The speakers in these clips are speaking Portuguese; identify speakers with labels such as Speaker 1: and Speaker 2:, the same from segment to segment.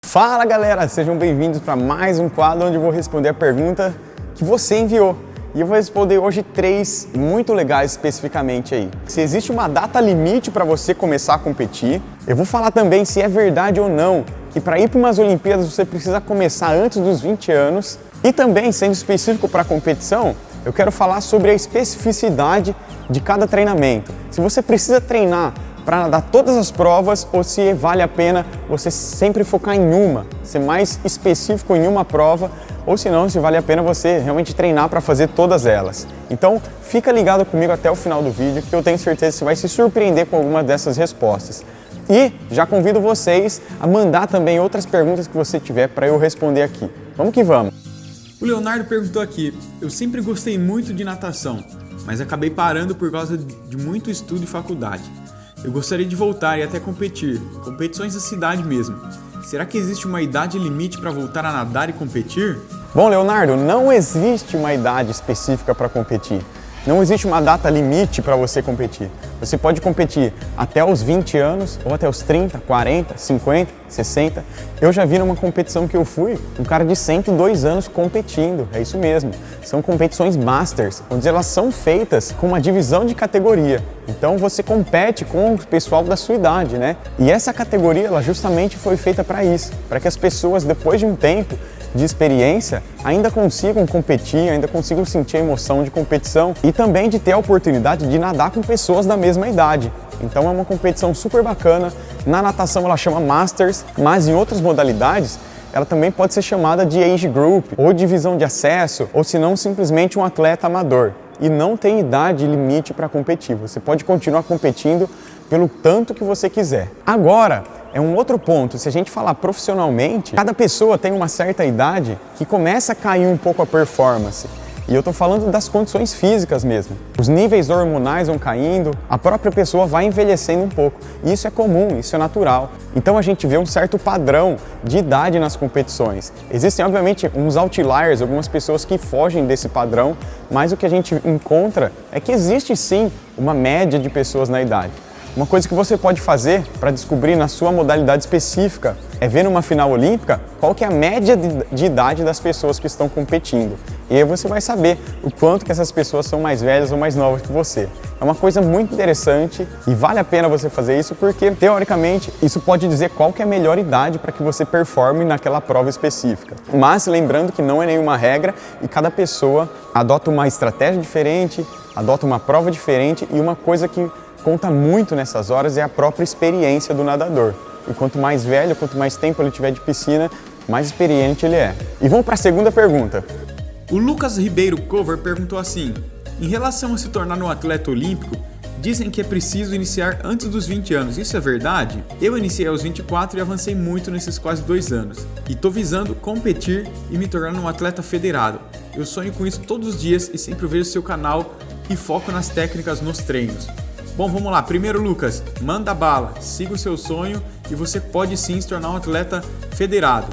Speaker 1: Fala galera, sejam bem-vindos para mais um quadro onde eu vou responder a pergunta que você enviou. E eu vou responder hoje 3 muito legais especificamente aí. Se existe uma data limite para você começar a competir, eu vou falar também se é verdade ou não que para ir para umas Olimpíadas você precisa começar antes dos 20 anos. E também, sendo específico para a competição, eu quero falar sobre a especificidade de cada treinamento. Se você precisa treinar para nadar todas as provas ou se vale a pena você sempre focar em uma, ser mais específico em uma prova, ou se não, se vale a pena você realmente treinar para fazer todas elas. Então, fica ligado comigo até o final do vídeo que eu tenho certeza que você vai se surpreender com alguma dessas respostas. E já convido vocês a mandar também outras perguntas que você tiver para eu responder aqui. Vamos que vamos!
Speaker 2: O Leonardo perguntou aqui: eu sempre gostei muito de natação, mas acabei parando por causa de muito estudo e faculdade. Eu gostaria de voltar e até competir, competições da cidade mesmo. Será que existe uma idade limite para voltar a nadar e competir?
Speaker 1: Bom, Leonardo, não existe uma idade específica para competir. Não existe uma data limite para você competir. Você pode competir até os 20 anos, ou até os 30, 40, 50, 60. Eu já vi numa competição que eu fui, um cara de 102 anos competindo, é isso mesmo. São competições Masters, onde elas são feitas com uma divisão de categoria. Então você compete com o pessoal da sua idade, né? E essa categoria, ela justamente foi feita para isso, para que as pessoas, depois de um tempo de experiência, ainda consigam competir, ainda consigam sentir a emoção de competição e também de ter a oportunidade de nadar com pessoas da mesma idade. Então é uma competição super bacana. Na natação ela chama Masters, mas em outras modalidades ela também pode ser chamada de Age Group, ou divisão de acesso, ou se não, simplesmente um atleta amador. E não tem idade limite para competir, você pode continuar competindo pelo tanto que você quiser. Agora, é um outro ponto, se a gente falar profissionalmente, cada pessoa tem uma certa idade que começa a cair um pouco a performance. E eu estou falando das condições físicas mesmo. Os níveis hormonais vão caindo, a própria pessoa vai envelhecendo um pouco. E isso é comum, isso é natural. Então a gente vê um certo padrão de idade nas competições. Existem, obviamente, uns outliers, algumas pessoas que fogem desse padrão, mas o que a gente encontra é que existe sim uma média de pessoas na idade. Uma coisa que você pode fazer para descobrir na sua modalidade específica é ver numa final olímpica qual que é a média de idade das pessoas que estão competindo. E aí você vai saber o quanto que essas pessoas são mais velhas ou mais novas que você. É uma coisa muito interessante e vale a pena você fazer isso porque, teoricamente, isso pode dizer qual que é a melhor idade para que você performe naquela prova específica. Mas lembrando que não é nenhuma regra e cada pessoa adota uma estratégia diferente, adota uma prova diferente e uma coisa que conta muito nessas horas é a própria experiência do nadador. E quanto mais velho, quanto mais tempo ele tiver de piscina, mais experiente ele é. E vamos para a segunda pergunta.
Speaker 2: O Lucas Ribeiro Cover perguntou assim: em relação a se tornar um atleta olímpico, dizem que é preciso iniciar antes dos 20 anos, isso é verdade? Eu iniciei aos 24 e avancei muito nesses quase 2 anos. E tô visando competir e me tornar um atleta federado. Eu sonho com isso todos os dias e sempre vejo seu canal e foco nas técnicas nos treinos. Bom, vamos lá. Primeiro, Lucas, manda bala, siga o seu sonho e você pode sim se tornar um atleta federado.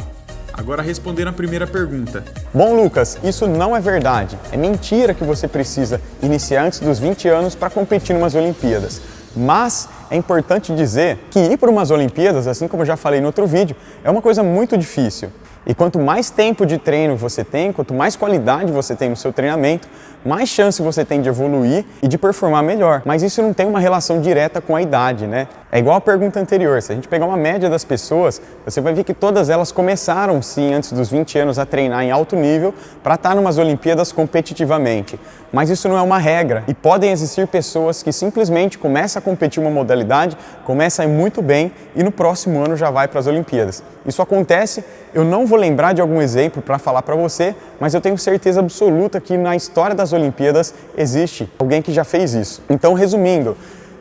Speaker 2: Agora respondendo a primeira pergunta.
Speaker 1: Bom, Lucas, isso não é verdade. É mentira que você precisa iniciar antes dos 20 anos para competir em umas Olimpíadas. Mas é importante dizer que ir para umas Olimpíadas, assim como eu já falei no outro vídeo, é uma coisa muito difícil. E quanto mais tempo de treino você tem, quanto mais qualidade você tem no seu treinamento, mais chance você tem de evoluir e de performar melhor. Mas isso não tem uma relação direta com a idade, né? É igual a pergunta anterior, se a gente pegar uma média das pessoas, você vai ver que todas elas começaram sim antes dos 20 anos a treinar em alto nível para estar em umas Olimpíadas competitivamente. Mas isso não é uma regra e podem existir pessoas que simplesmente começam a competir uma modalidade, começam a ir muito bem e no próximo ano já vai para as Olimpíadas. Isso acontece, eu não vou lembrar de algum exemplo para falar para você, mas eu tenho certeza absoluta que na história das Olimpíadas existe alguém que já fez isso. Então, resumindo,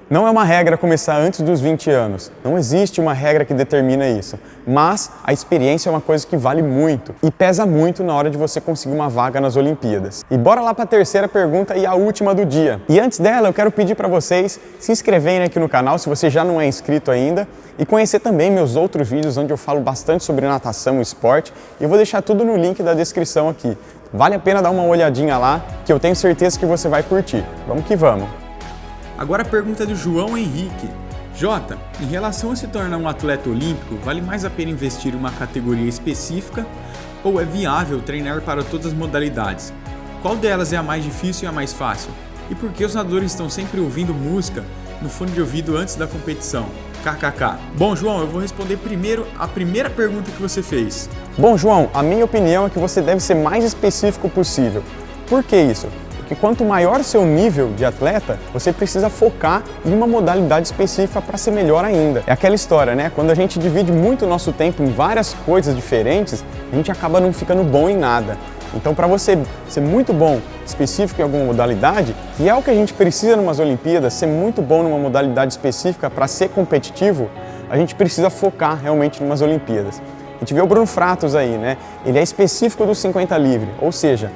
Speaker 1: não é uma regra começar antes dos 20 anos, não existe uma regra que determina isso, mas a experiência é uma coisa que vale muito e pesa muito na hora de você conseguir uma vaga nas Olimpíadas. E bora lá para a terceira pergunta e a última do dia. E antes dela, eu quero pedir para vocês se inscreverem aqui no canal se você já não é inscrito ainda e conhecer também meus outros vídeos onde eu falo bastante sobre natação e esporte e eu vou deixar tudo no link da descrição aqui. Vale a pena dar uma olhadinha lá que eu tenho certeza que você vai curtir. Vamos que vamos!
Speaker 2: Agora a pergunta é do João Henrique. Jota, em relação a se tornar um atleta olímpico, vale mais a pena investir em uma categoria específica ou é viável treinar para todas as modalidades? Qual delas é a mais difícil e a mais fácil? E por que os nadadores estão sempre ouvindo música no fone de ouvido antes da competição? KKK. Bom, João, eu vou responder primeiro a primeira pergunta que você fez.
Speaker 1: Bom, João, a minha opinião é que você deve ser mais específico possível. Por que isso? Porque quanto maior o seu nível de atleta, você precisa focar em uma modalidade específica para ser melhor ainda. É aquela história, né? Quando a gente divide muito o nosso tempo em várias coisas diferentes, a gente acaba não ficando bom em nada. Então, para você ser muito bom, específico em alguma modalidade, que é o que a gente precisa numas Olimpíadas, ser muito bom numa modalidade específica para ser competitivo, a gente precisa focar realmente numas Olimpíadas. A gente vê o Bruno Fratos aí, né? Ele é específico do 50 livre, ou seja,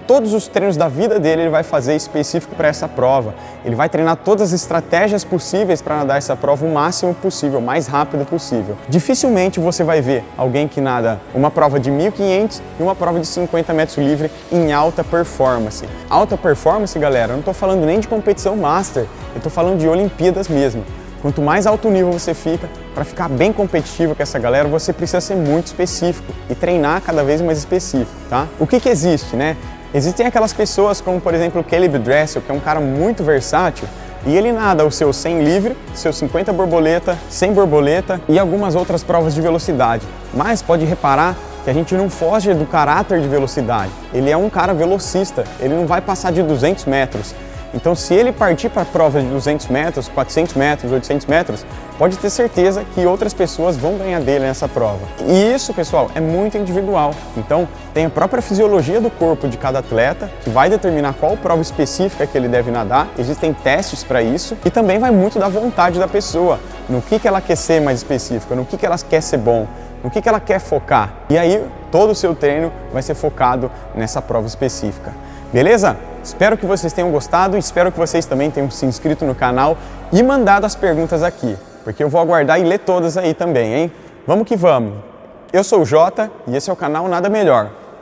Speaker 1: todos os treinos da vida dele ele vai fazer específico para essa prova. Ele vai treinar todas as estratégias possíveis para nadar essa prova o máximo possível, o mais rápido possível. Dificilmente você vai ver alguém que nada uma prova de 1.500 e uma prova de 50 metros livre em alta performance. Alta performance, galera, eu não estou falando nem de competição master, eu estou falando de Olimpíadas mesmo. Quanto mais alto nível você fica, para ficar bem competitivo com essa galera, você precisa ser muito específico e treinar cada vez mais específico, tá? O que existe, né? Existem aquelas pessoas como, por exemplo, o Caleb Dressel, que é um cara muito versátil, e ele nada o seu 100 livre, seu 50 borboleta, 100 borboleta e algumas outras provas de velocidade. Mas pode reparar que a gente não foge do caráter de velocidade. Ele é um cara velocista, ele não vai passar de 200 metros. Então, se ele partir para provas de 200 metros, 400 metros, 800 metros, pode ter certeza que outras pessoas vão ganhar dele nessa prova. E isso, pessoal, é muito individual. Então, tem a própria fisiologia do corpo de cada atleta, que vai determinar qual prova específica que ele deve nadar. Existem testes para isso. E também vai muito da vontade da pessoa, no que ela quer ser mais específica, no que ela quer ser bom, no que ela quer focar. E aí, todo o seu treino vai ser focado nessa prova específica. Beleza? Espero que vocês tenham gostado e espero que vocês também tenham se inscrito no canal e mandado as perguntas aqui, porque eu vou aguardar e ler todas aí também, hein? Vamos que vamos! Eu sou o Jota e esse é o canal Nada Melhor.